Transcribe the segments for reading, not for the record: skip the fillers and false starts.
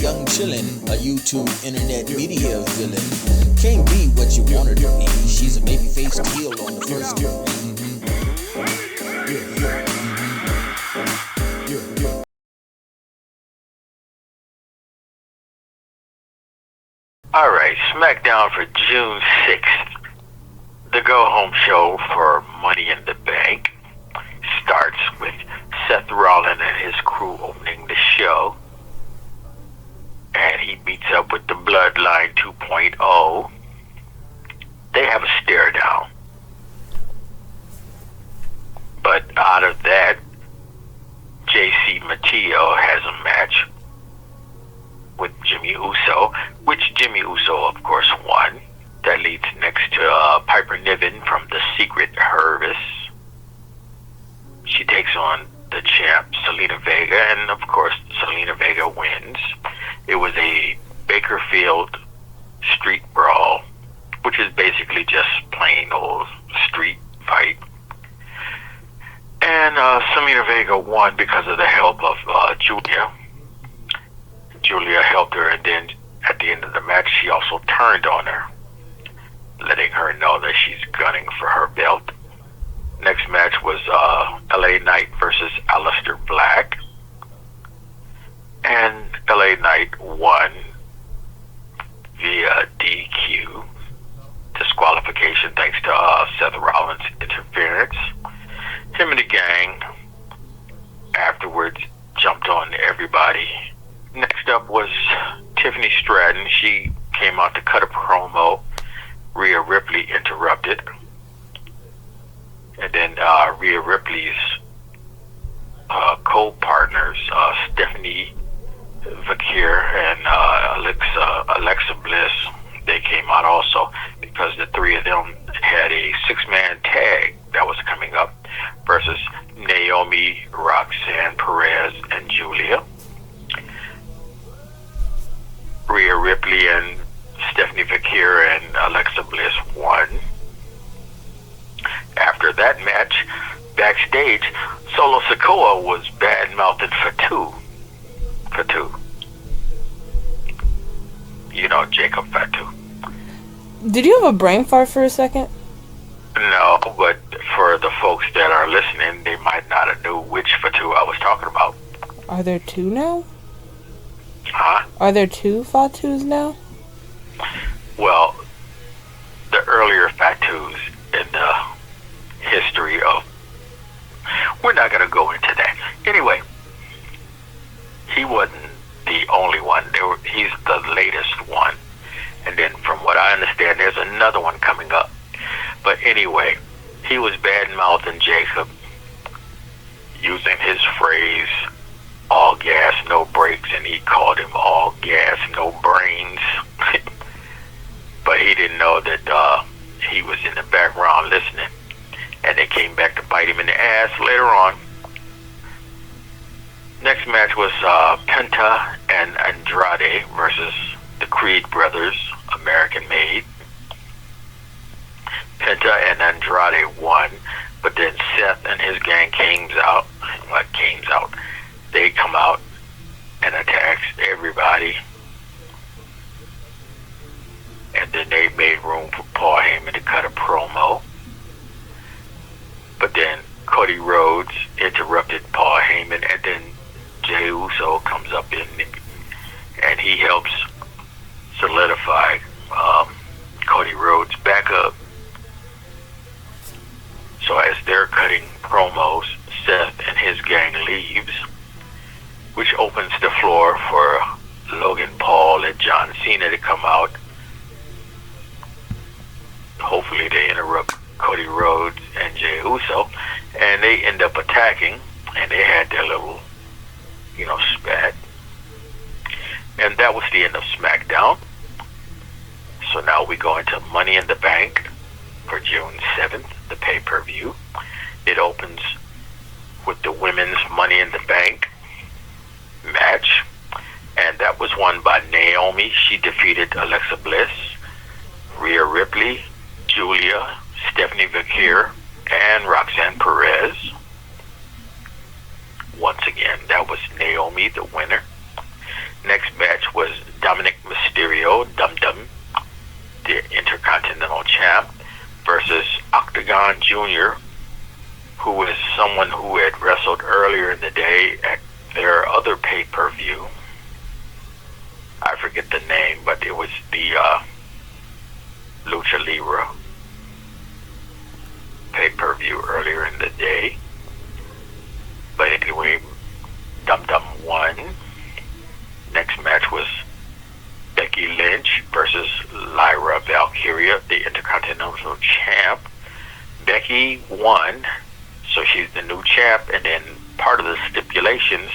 young chillin', a YouTube internet media villain. Can't be what you want her to be. She's a baby-faced heel on the first degree. Alright, SmackDown for June 6th. The go-home show for Money in the Bank starts with Seth Rollins and his crew opening the show. And he meets up with the Bloodline 2.0. They have a stare down. But out of that, JC Mateo has a match with Jimmy Uso, which Jimmy Uso, of course, won. That leads next to Piper Niven from the Secret Service. She takes on the champ, Zelina Vega, and of course, Zelina Vega wins. It was a Bakerfield street brawl, which is basically just plain old street fight. And Zelina Vega won because of the help of Julia. Julia helped her, and then at the end of the match, she also turned on her, letting her know that she's gunning for her belt. Next match was LA Knight versus Aleister Black. And LA Knight won via DQ, disqualification thanks to Seth Rollins' interference. Him and the gang afterwards jumped on everybody. Next up was Tiffany Stratton. She came out to cut a promo. Rhea Ripley interrupted. And then Rhea Ripley's co-partners, Stephanie Vakir and Alexa Bliss, they came out also because the three of them had a six-man tag that was coming up versus Naomi, Roxanne Perez, and Julia. Rhea Ripley and Stephanie Vakir and Alexa Bliss won. After that match, backstage, Solo Sikoa was bad-mouthed Fatu. You know, Jacob Fatu. Did you have a brain fart for a second? No, but for the folks that are listening, they might not have knew which Fatu I was talking about. Are there two now? Huh? Are there two Fatus now? Well, the earlier Fatus in the history of... We're not going to go into that. Anyway, he wasn't the only one. He's the latest one. And then from what I understand, there's another one coming up. But anyway, he was bad-mouthing Jacob, using his phrase, all gas, no brakes, and he called him all gas, no brains. But he didn't know that he was in the background listening. And they came back to bite him in the ass later on. Next match was Penta and Andrade versus the Creed brothers, American Made. Penta and Andrade won, but then Seth and his gang came out. They come out and attacks everybody. And then they made room for Paul Heyman to cut a promo. But then Cody Rhodes interrupted Paul Heyman, and then Jey Uso comes up in and he helps solidify Cody Rhodes back up. So as they're cutting promos, Seth and his gang leaves, which opens the floor for Logan Paul and John Cena to come out. Hopefully they interrupt Cody Rhodes and Jey Uso, and they end up attacking, and they had their little, spat. And that was the end of SmackDown. So now we go into Money in the Bank for June 7th, the pay-per-view. It opens with the women's Money in the Bank match, and that was won by Naomi. She defeated Alexa Bliss, Rhea Ripley, Julia, Stephanie Vakir, and Roxanne Perez. Once again, that was Naomi, the winner. Next match was Dominic Mysterio, Dum Dum, the Intercontinental Champ, versus Octagon Jr., who was someone who had wrestled earlier in the day at their other pay-per-view. I forget the name, but it was the Lucha Libre pay-per-view earlier in the day. But anyway, Dum Dum won. Next match was Becky Lynch versus Lyra Valkyria, the Intercontinental Champ. Becky won, so she's the new champ, and then part of the stipulations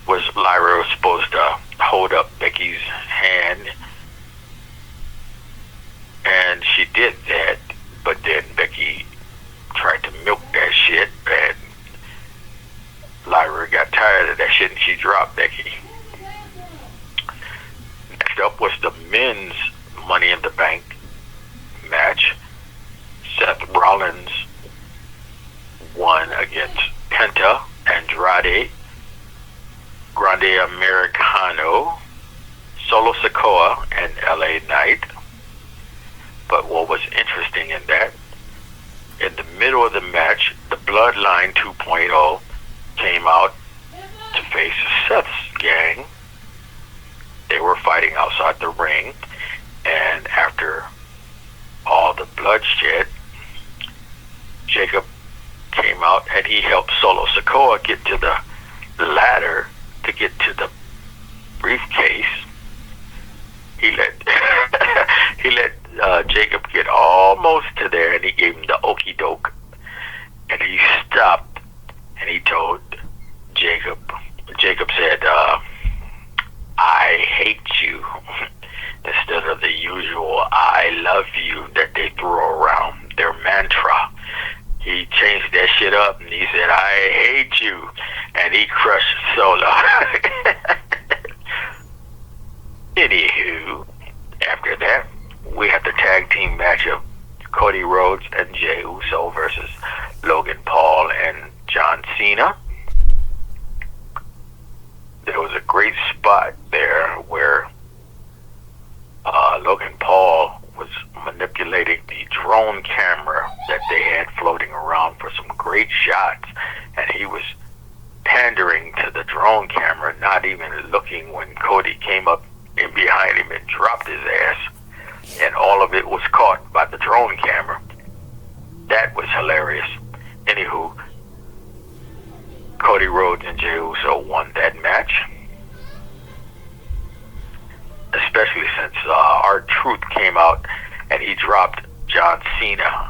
was Lyra was supposed to hold up Becky's hand, and she did that, but then Becky tried to milk that shit, and Lyra got tired of that shit, and she dropped Becky. Next up was the men's Money in the Bank match. Seth Rollins won against Penta, Andrade, Grande Americano, Solo Sikoa, and LA Knight. But what was interesting in that, in the middle of the match, the Bloodline 2.0 came out to face Seth's gang. They were fighting outside the ring, and after all the bloodshed, Jacob came out and he helped Solo Sikoa get to the ladder to get to the briefcase. He let Jacob get almost to there, and he gave him the okey doke, and he stopped and he told Jacob. Jacob said, "I hate you," instead of the usual "I love you" that they throw around, their mantra. He changed that shit up and he said, "I hate you," and he crushed Solo. Anywho, after that, we had the tag team match of Cody Rhodes and Jey Uso versus Logan Paul and John Cena. There was a great spot there where Logan Paul was manipulating the drone camera that they had floating around for some great shots, and he was pandering to the drone camera, not even looking when Cody came up in behind him and dropped his ass, and all of it was caught by the drone camera. That was hilarious. Anywho, Cody Rhodes and Jey Uso won that match, especially since R-Truth came out and he dropped John Cena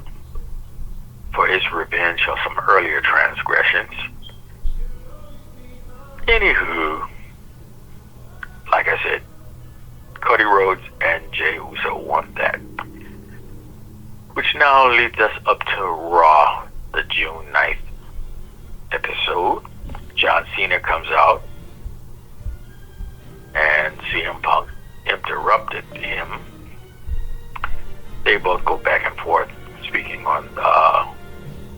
for his revenge on some earlier transgressions. Anywho, like I said, Cody Rhodes and Jey Uso won that. Which now leads us up to Raw, the June 9th episode. John Cena comes out and CM Punk interrupted him. They both go back and forth, speaking on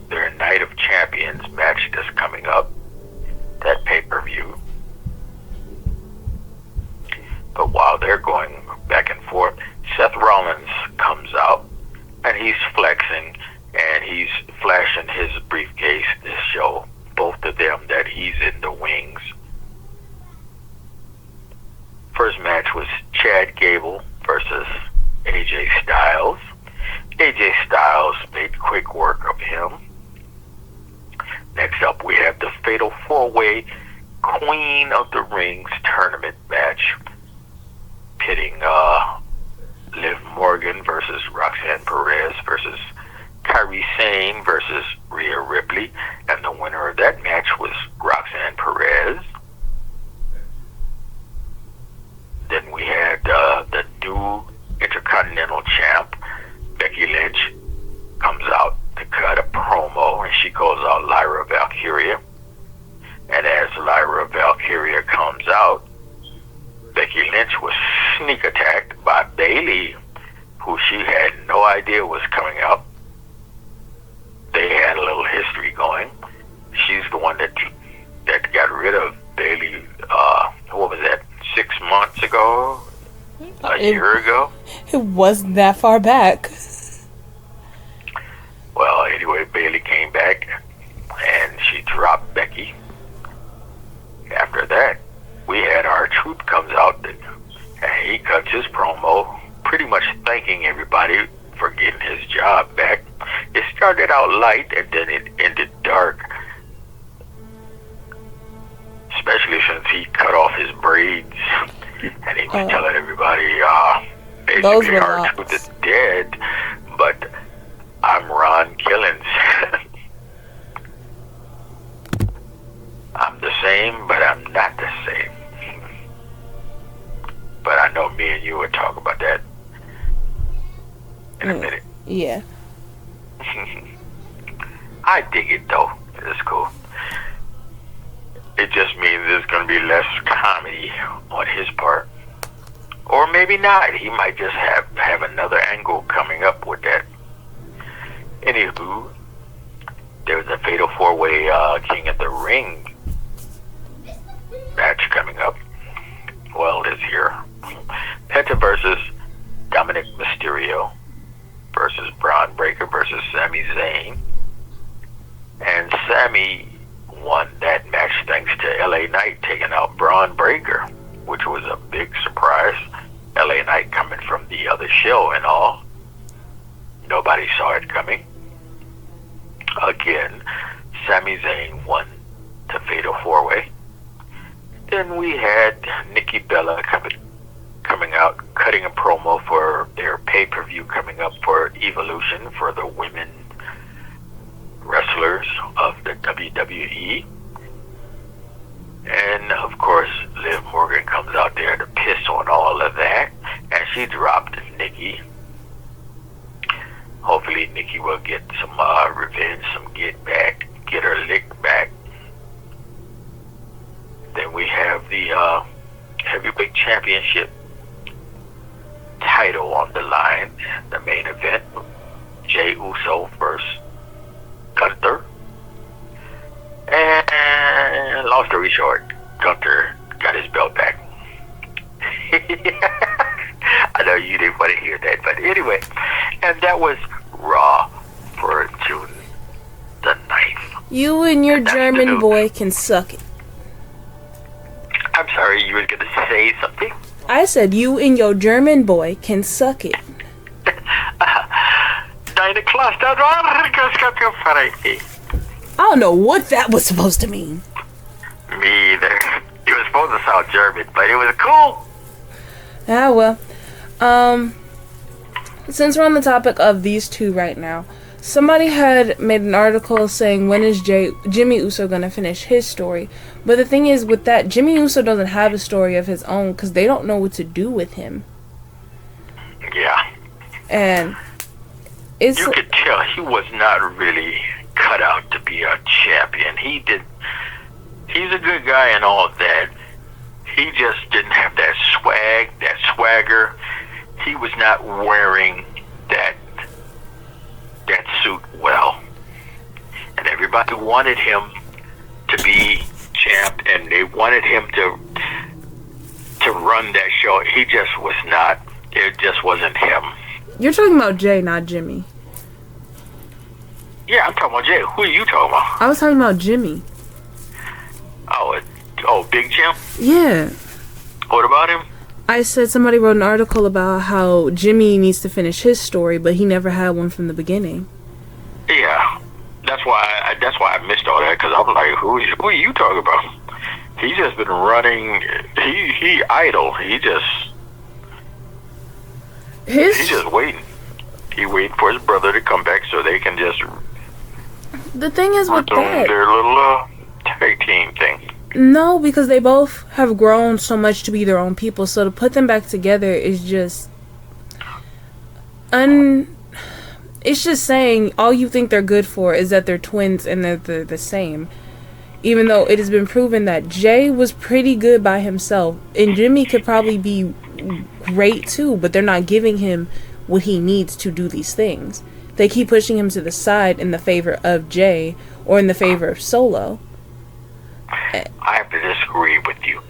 their Night of Champions match that's coming up, that pay-per-view. But while they're going back and forth, Seth Rollins comes out and he's flexing and he's flashing his briefcase to show both of them that he's in the wings. First match was Chad Gable versus AJ Styles. AJ Styles made quick work of him. Next up, we have the Fatal 4-Way Queen of the Rings tournament match, pitting Liv Morgan versus Roxanne Perez versus Kairi Sane versus Rhea Ripley, and the winner of that match was Roxanne Perez. Then we had the new Intercontinental Champ, Becky Lynch, comes out to cut a promo, and she calls out Lyra Valkyria. And as Lyra Valkyria comes out, Becky Lynch was sneak attacked by Bayley, who she had no idea was coming out. They had a little history going. She's the one that got rid of Bayley, what was that, 6 months year ago? It wasn't that far back. Well, anyway, Bailey came back and she dropped Becky. After that, we had R-Truth comes out and he cuts his promo, pretty much thanking everybody for getting his job back. It started out light and then it ended dark. Especially since he cut off his braids and he was telling everybody, basically R-Truth is dead, but I'm Ron Killings. I'm the same, but I'm not the same. But I know me and you will talk about that in a minute. Yeah. I dig it though. It's cool. It just means there's going to be less comedy on his part. Or maybe not. He might just have another angle coming up with that. Anywho, there was a Fatal 4-Way King of the Ring match coming up. Well, this year. Penta versus Dominic Mysterio versus Braun Breaker versus Sami Zayn. And Sami won that match thanks to LA Knight taking out Braun Breaker, which was a big surprise. LA Knight coming from the other show and all. Nobody saw it coming. Again, Sami Zayn won the Fatal 4-Way. Then we had Nikki Bella coming out, cutting a promo for their pay-per-view coming up for Evolution for the women wrestlers of the WWE. And of course, Liv Morgan comes out there to piss on all of that, and she dropped Nikki. Hopefully Nikki will get some revenge, some get her lick back. Then we have the heavyweight championship title on the line, the main event. Jey Uso versus Gunther. And long story short, Gunther got his belt back. I know you didn't want to hear that, but anyway. And that was Raw for June the 9th. You and your German boy can suck it. I'm sorry, you were going to say something? I said you and your German boy can suck it. I don't know what that was supposed to mean. Me either. It was supposed to sound German, but it was cool. Ah, well. Since we're on the topic of these two right now, somebody had made an article saying when is Jimmy Uso gonna finish his story. But the thing is with that, Jimmy Uso doesn't have a story of his own because they don't know what to do with him. Yeah. And you could tell he was not really cut out to be a champion. He's a good guy and all that. He just didn't have that swagger. He was not wearing that suit well. And everybody wanted him to be champ, and they wanted him to run that show. He just was not. It just wasn't him. You're talking about Jay, not Jimmy. Yeah, I'm talking about Jay. Who are you talking about? I was talking about Jimmy. Oh, Big Jim? Yeah. What about him? I said somebody wrote an article about how Jimmy needs to finish his story, but he never had one from the beginning. Yeah, that's why I missed all that, because I'm like, who are you talking about? He's just been running. He idle. He's just waiting. He waiting for his brother to come back so they can just. The thing is with that, their little tag team thing. No, because they both have grown so much to be their own people. So to put them back together is just it's just saying all you think they're good for is that they're twins and they're the same. Even though it has been proven that Jay was pretty good by himself, and Jimmy could probably be great too, but they're not giving him what he needs to do these things. They keep pushing him to the side in the favor of Jay or in the favor of Solo. I have to disagree with you.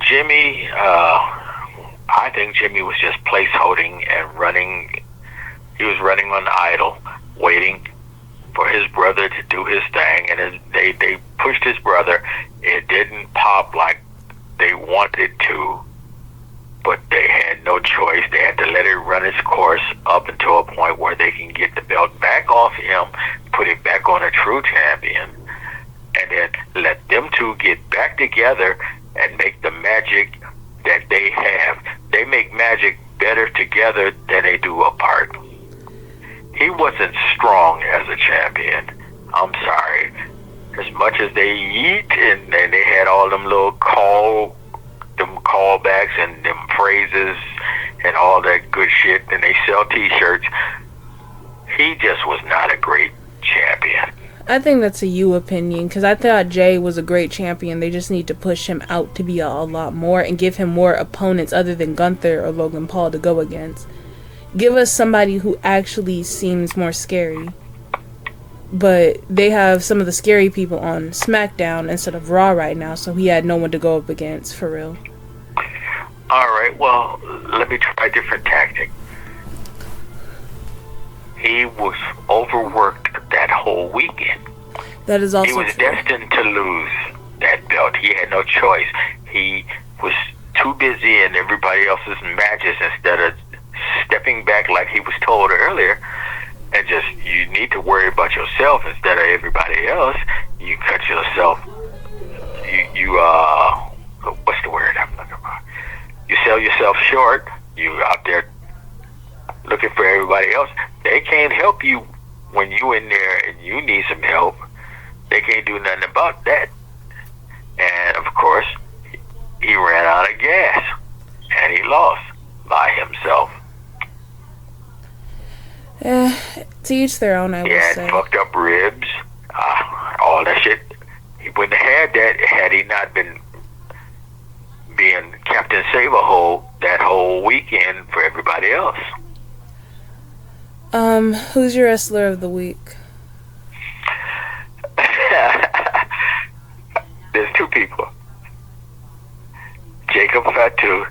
Jimmy, I think Jimmy was just placeholding and running. He was running on idle, waiting for his brother to do his thing, and then they pushed his brother. It didn't pop like they wanted to, but they had no choice. They had to let it run its course up until a point where they can get the belt back off him, put it back on a true champion, and then let them two get back together and make the magic that they have. They make magic better together than they do apart. He wasn't strong as a champion. I'm sorry. As much as they eat and they had all them little callbacks and them phrases and all that good shit, and they sell t-shirts, he just was not a great champion. I think that's a you opinion, because I thought Jay was a great champion. They just need to push him out to be a lot more and give him more opponents other than Gunther or Logan Paul to go against. Give us somebody who actually seems more scary. But they have some of the scary people on SmackDown instead of Raw right now, so he had no one to go up against, for real. Alright, well, let me try a different tactic. He was overworked that whole weekend. That is also He was true. destined to lose that belt. He had no choice. He was too busy in everybody else's matches instead of stepping back like he was told earlier, and just, you need to worry about yourself instead of everybody else. You cut yourself, what's the word I'm looking for? You sell yourself short. You out there looking for everybody else. They can't help you when you in there and you need some help. They can't do nothing about that. And of course, he ran out of gas and he lost by himself. To each their own, I would He say. had fucked up ribs, all that shit. He wouldn't have had that had he not been being Captain Save-A-Hole that whole weekend for everybody else. Who's your wrestler of the week? There's two people. Jacob Fatu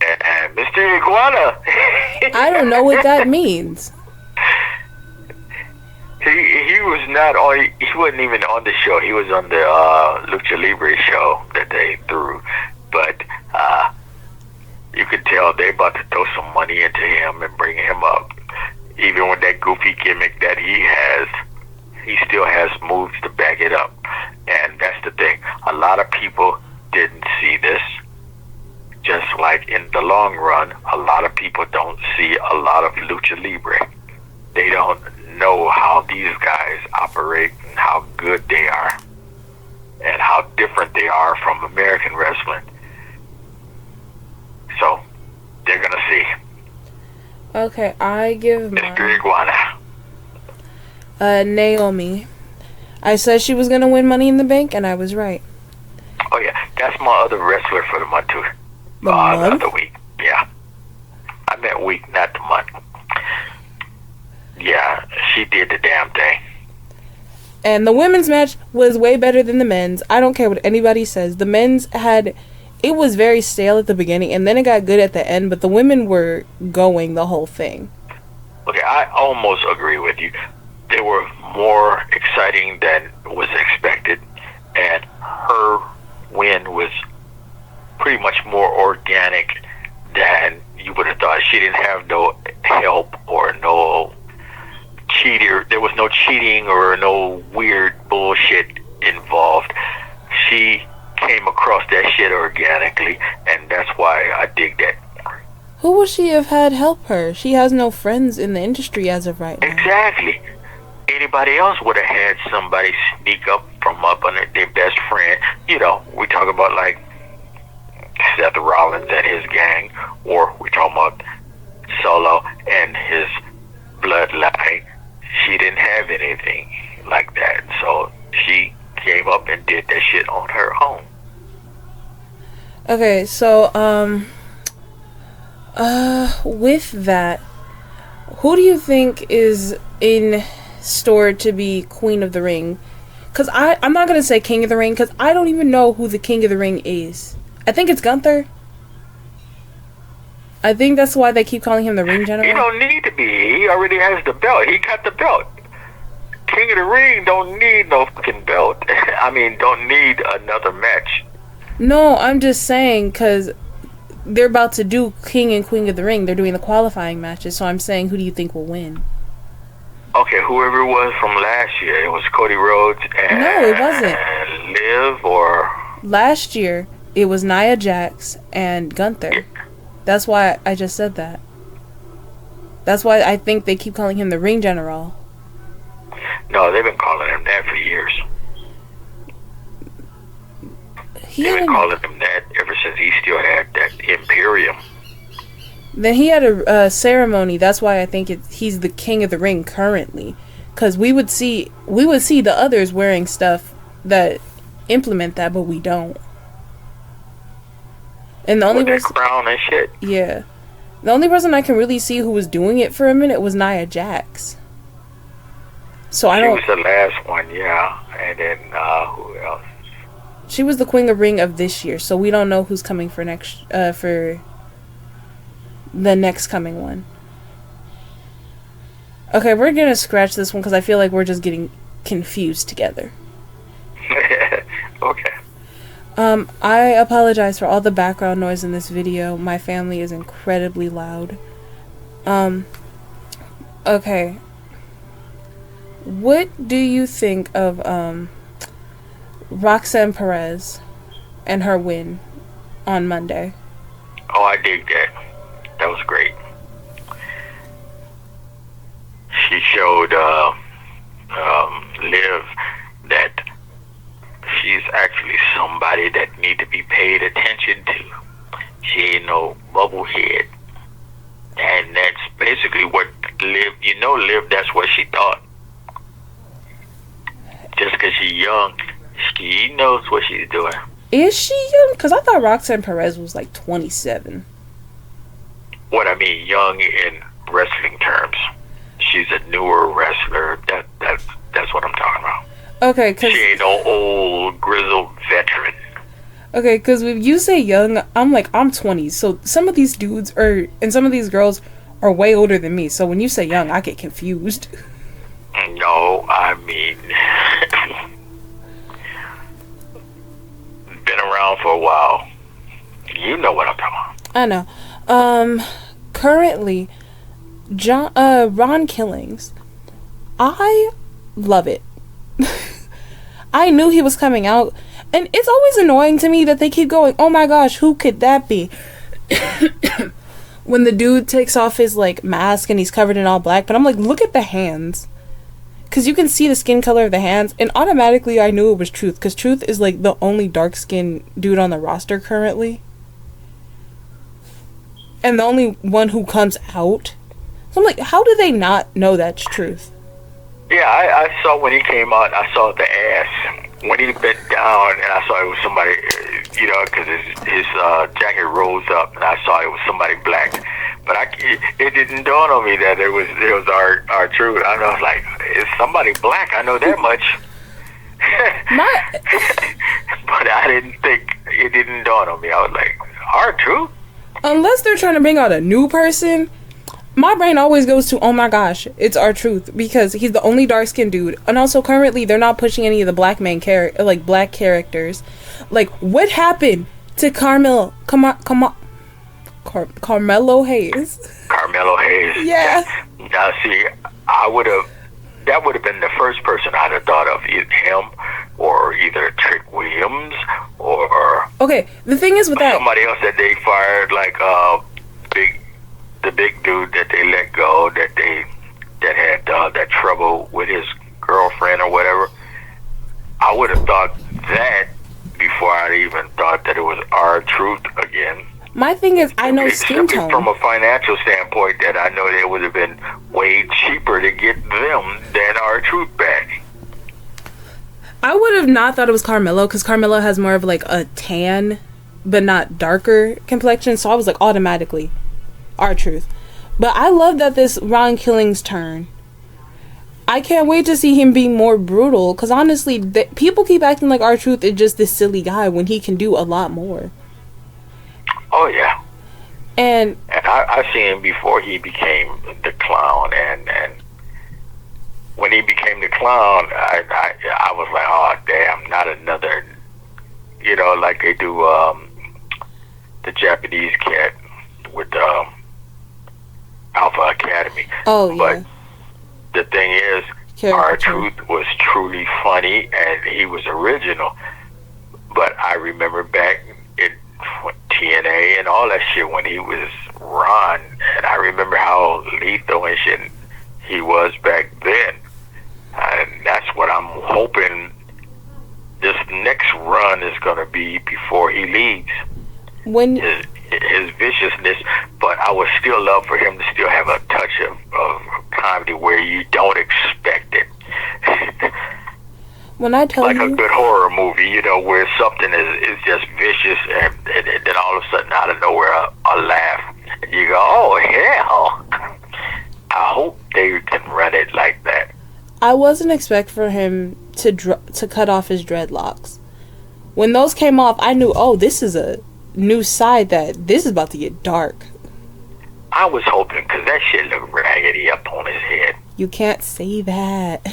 and Mr. Iguana. I don't know what that means. He was not on. He wasn't even on the show. He was on the Lucha Libre show that they threw, but you could tell they about to throw some money into him and bring him up. Even with that goofy gimmick that he has, he still has moves to back it up. And that's the thing. A lot of people didn't see this. Just like in the long run, a lot of people don't see a lot of Lucha Libre. They don't know how these guys operate and how good they are and how different they are from American wrestling. So, they're going to see. Okay, I give Mr. mine Iguana. Naomi. I said she was gonna win Money in the Bank, and I was right. Oh, yeah. That's my other wrestler for the month, too. The month? The week. Yeah. I meant week, not the month. Yeah, she did the damn thing. And the women's match was way better than the men's. I don't care what anybody says. The men's it was very stale at the beginning, and then it got good at the end, but the women were going the whole thing. Okay, I almost agree with you. They were more exciting than was expected, and her win was pretty much more organic than you would have thought. She didn't have no help or no cheater. There was no cheating or no weird bullshit involved. She came across that shit organically, and that's why I dig that. Who would she have had help her? She has no friends in the industry as of right now. Exactly. Anybody else would have had somebody sneak up from up under their best friend. You know, we talk about like Seth Rollins and his gang, or we talk about Solo and his bloodline. She didn't have anything like that, so she came up and did that shit on her own. Okay, so, with that, who do you think is in store to be Queen of the Ring? Because I'm not going to say King of the Ring, because I don't even know who the King of the Ring is. I think it's Gunther. I think that's why they keep calling him the Ring General. He don't need to be. He already has the belt. He got the belt. King of the Ring don't need no fucking belt. I mean, don't need another match. No, I'm just saying because they're about to do King and Queen of the Ring. They're doing the qualifying matches. So I'm saying, who do you think will win? Okay, whoever it was from last year. It was Cody Rhodes and... No, it wasn't. Liv or... Last year, it was Nia Jax and Gunther. Yeah. That's why I just said that. That's why I think they keep calling him the Ring General. No, they've been calling him that for years. They've been calling him that ever since he still had that Imperium. Then he had a ceremony. That's why I think he's the King of the Ring currently. Because we would see the others wearing stuff that implement that, but we don't. And the only person, crown and shit. Yeah, the only person I can really see who was doing it for a minute was Nia Jax. So I don't. She was the last one, yeah. And then who else? She was the Queen of Ring of this year, so we don't know who's coming for for the next coming one. Okay, we're gonna scratch this one because I feel like we're just getting confused together. Okay. I apologize for all the background noise in this video. My family is incredibly loud. Okay. What do you think of Roxanne Perez and her win on Monday? Oh, I dig that. That was great. She showed Liv that she's actually somebody that need to be paid attention to. She ain't no bubblehead. And that's basically what Liv, Liv, that's what she thought. Just because she's young, she knows what she's doing. Is she young? Because I thought Roxanne Perez was like 27. What I mean, young in wrestling terms. She's a newer wrestler. That's what I'm talking about. Okay, cause she ain't no old grizzled veteran. Okay, because when you say young, I'm like, I'm 20. So some of these dudes and some of these girls are way older than me. So when you say young, I get confused. No, I mean, been around for a while. You know what I'm talking about. I know. Currently, Ron Killings, I love it. I knew he was coming out, and it's always annoying to me that they keep going, oh my gosh, who could that be? When the dude takes off his like mask and he's covered in all black, but I'm like, look at the hands, because you can see the skin color of the hands, and automatically I knew it was Truth, because Truth is like the only dark skinned dude on the roster currently, and the only one who comes out. So I'm like, how do they not know that's Truth? Yeah, I saw when he came out, I saw the ass. When he bent down, and I saw it was somebody, because his jacket rose up, and I saw it was somebody black. But it didn't dawn on me that it was our Truth. I was like, it's somebody black. I know that much. But I didn't think, it didn't dawn on me. I was like, our Truth? Unless they're trying to bring out a new person, my brain always goes to, oh my gosh, it's our Truth, because he's the only dark skinned dude. And also currently they're not pushing any of the black black characters. Like, what happened to Carmelo Hayes? Carmelo Hayes. Yeah. Now see, that would have been the first person I'd have thought of, him or either Trick Williams or okay, the thing is with that, somebody else that they fired, like the big dude that they let go, that had that trouble with his girlfriend or whatever. I would have thought that before I even thought that it was our Truth again. My thing is, I know skin tone. From a financial standpoint, that I know it would have been way cheaper to get them than our Truth back. I would have not thought it was Carmelo, because Carmelo has more of like a tan, but not darker complexion. So I was like, automatically, our Truth. But I love that this Ron Killings turn. I can't wait to see him be more brutal, because honestly, people keep acting like our Truth is just this silly guy when he can do a lot more. Oh yeah. And I seen him before he became the clown, and when he became the clown, I was like, oh damn, not another. Like they do the Japanese cat with Alpha Academy. oh yeah, But the thing is, our truth was truly funny, and he was original. But I remember back in TNA and all that shit when he was Ron, and I remember how lethal and shit he was back then. And that's what I'm hoping this next run is going to be before he leaves. when His viciousness, but I would still love for him to still have a touch of comedy where you don't expect it. when I tell Like you, a good horror movie, where something is just vicious, and then all of a sudden out of nowhere a laugh. And you go, oh hell. I hope they can run it like that. I wasn't expect for him to cut off his dreadlocks. When those came off, I knew, oh, this is a new side that this is about to get dark. I was hoping, because that shit looked raggedy up on his head. You can't say that.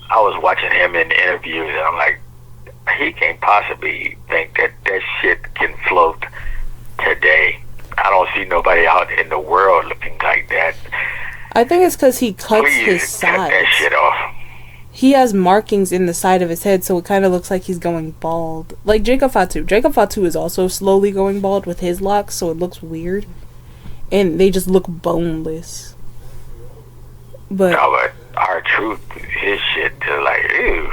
I was watching him in interviews, and I'm like, he can't possibly think that shit can float today. I don't see nobody out in the world looking like that. I think it's because he cuts his Please cut that sides. shit off. He has markings in the side of his head, so it kind of looks like he's going bald. Like Jacob Fatu. Jacob Fatu is also slowly going bald with his locks, so it looks weird. And they just look boneless. But No, but our truth, his shit, is like, ew.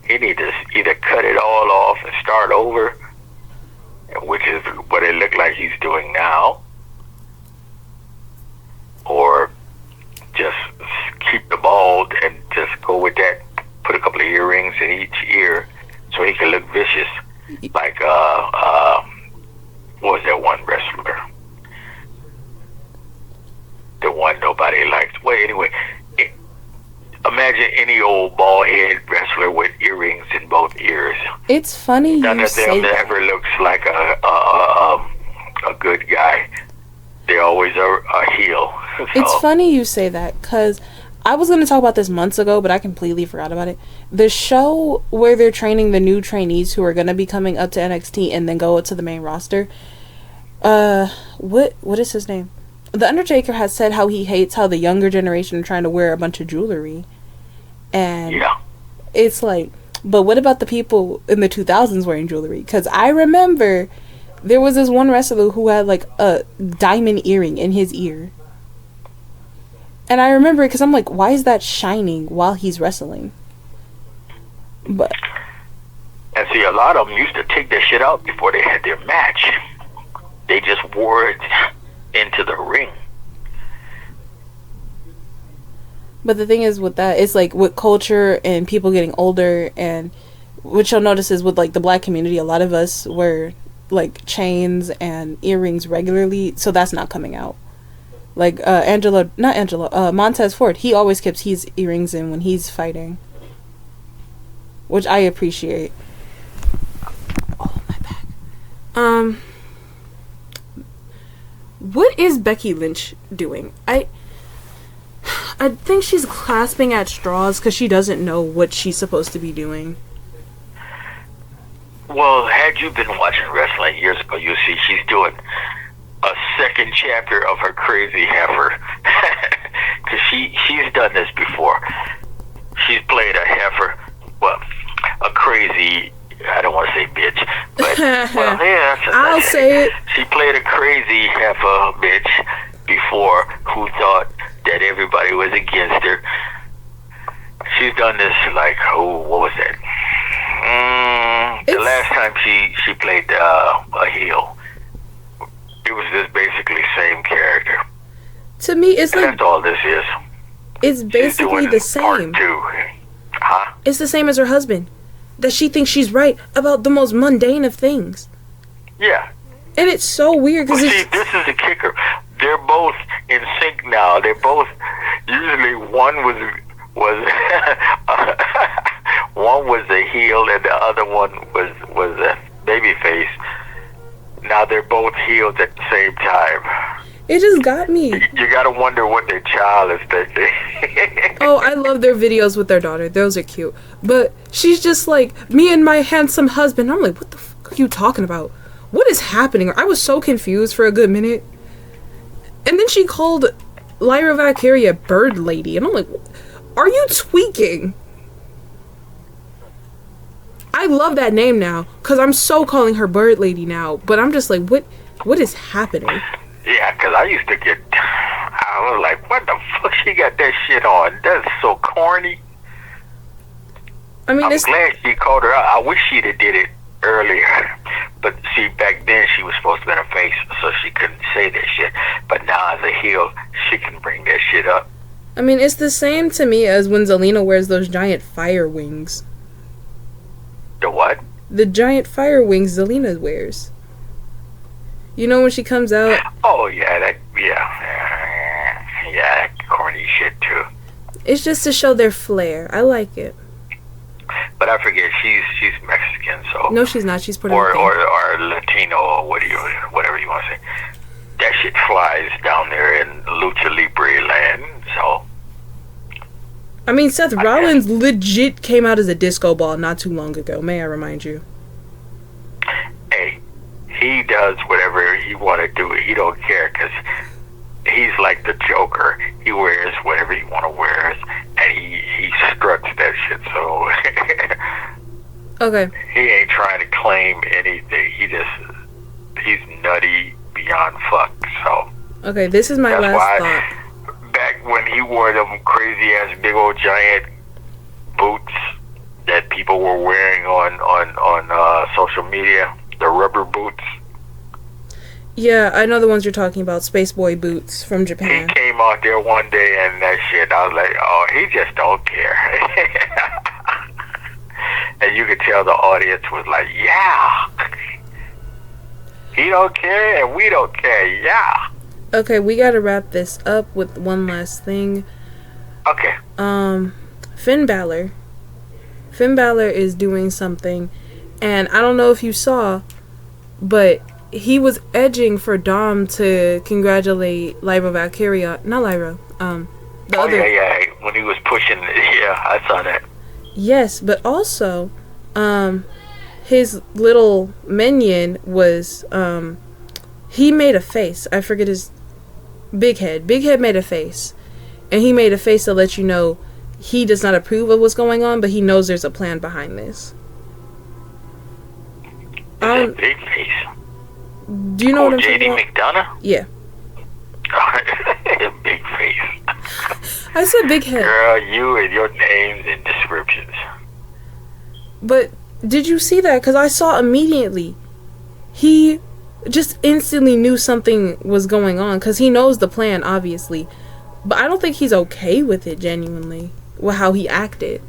He need to either cut it all off and start over, which is what it looked like he's doing now, or just keep the bald and just go with that. Put a couple of earrings in each ear so he can look vicious, like what was that one wrestler? The one nobody liked. Well, anyway, imagine any old bald head wrestler with earrings in both ears. it's funny None you of say them that. ever looks like a good guy. They always are a heel. So, It's funny you say that, because I was going to talk about this months ago, but I completely forgot about it. The show where they're training the new trainees who are going to be coming up to NXT and then go to the main roster. What is his name? The Undertaker has said how he hates how the younger generation are trying to wear a bunch of jewelry. And yeah. it's like, but what about the people in the 2000s wearing jewelry? Because I remember there was this one wrestler who had like a diamond earring in his ear. And I remember it because I'm like, why is that shining while he's wrestling? But And see, a lot of them used to take that shit out before they had their match. They just wore it into the ring. But the thing is with that, it's like with culture and people getting older, and what you'll notice is with like the black community, a lot of us wear like chains and earrings regularly, so that's not coming out. Like Montez Ford, he always keeps his earrings in when he's fighting, which I appreciate. Oh, my back. What is Becky Lynch doing? I think she's clasping at straws because she doesn't know what she's supposed to be doing. Well, had you been watching wrestling years ago, you'll see she's doing a second chapter of her crazy heifer. Because she's done this before. She's played a heifer, well, a crazy, I don't want to say bitch, but, well, yeah. I'll say it. She played a crazy heifer bitch before who thought that everybody was against her. She's done this like, what was that? The last time she played a heel, it was just basically same character. To me, it's And like, that's all this is. it's She's basically doing the same. Part 2. Huh? It's the same as her husband. That she thinks she's right about the most mundane of things. Yeah. And it's so weird Well, because see, this is the kicker. They're both in sync now. They're both, usually one was one was the heel and the other one was a baby face. now they're both healed at the same time. It just got me. You gotta wonder what their child is thinking. Oh, I love their videos with their daughter. Those are cute. But she's just like, me and my handsome husband. I'm like, what the fuck are you talking about? What is happening? I was so confused for a good minute. And then she called Lyra Valkyria Bird Lady. And I'm like, are you tweaking? I love that name now. Because I'm so calling her Bird Lady now. But I'm just like, what is happening? Yeah, because I used to get... I was like, what the fuck she got that shit on? That's so corny. I mean, I'm glad she called her out. I wish she'd have did it earlier. But see, back then she was supposed to be in a face, so she couldn't say that shit. But now as a heel, she can bring that shit up. I mean, it's the same to me as when Zelina wears those giant fire wings. The what? The giant fire wings Zelina wears. You know when she comes out? Oh, yeah, that corny shit, too. It's just to show their flair. I like it. But I forget, she's Mexican, so... No, she's not. She's Puerto Rican. Or Latino, or whatever you want to say. That shit flies down there in Lucha Libre land, so... I mean, Seth Rollins legit came out as a disco ball not too long ago. May I remind you? Hey, he does whatever he want to do. He don't care, because he's like the Joker. He wears whatever he want to wear, and he struts that shit, so... Okay. He ain't trying to claim anything. He's nutty beyond fuck, so... Okay, this is my last thought. Back when he wore them crazy ass big old giant boots that people were wearing on social media, the rubber boots. Yeah, I know the ones you're talking about, Space Boy boots from Japan. He came out there one day and that shit, I was like, oh, he just don't care. And you could tell the audience was like, yeah. He don't care and we don't care, yeah. Okay, we gotta wrap this up with one last thing. Okay. Finn Balor. Finn Balor is doing something, and I don't know if you saw, but he was edging for Dom to congratulate Lyra Valkyria. Not Lyra. The other. Yeah. When he was pushing, yeah, I saw that. Yes, but also, his little minion was, he made a face. I forget his... Big Head. Big Head made a face. And he made a face to let you know he does not approve of what's going on, but he knows there's a plan behind this. Big face. Do you know what I'm JD saying? McDonough? Yeah. Big face. I said Big Head. Girl, you and your names and descriptions. But did you see that? Because I saw immediately. He just instantly knew something was going on. Because he knows the plan, obviously. But I don't think he's okay with it, genuinely. With how he acted.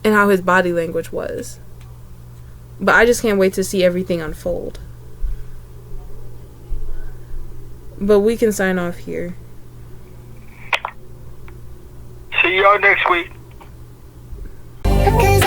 And how his body language was. But I just can't wait to see everything unfold. But we can sign off here. See y'all next week. Cause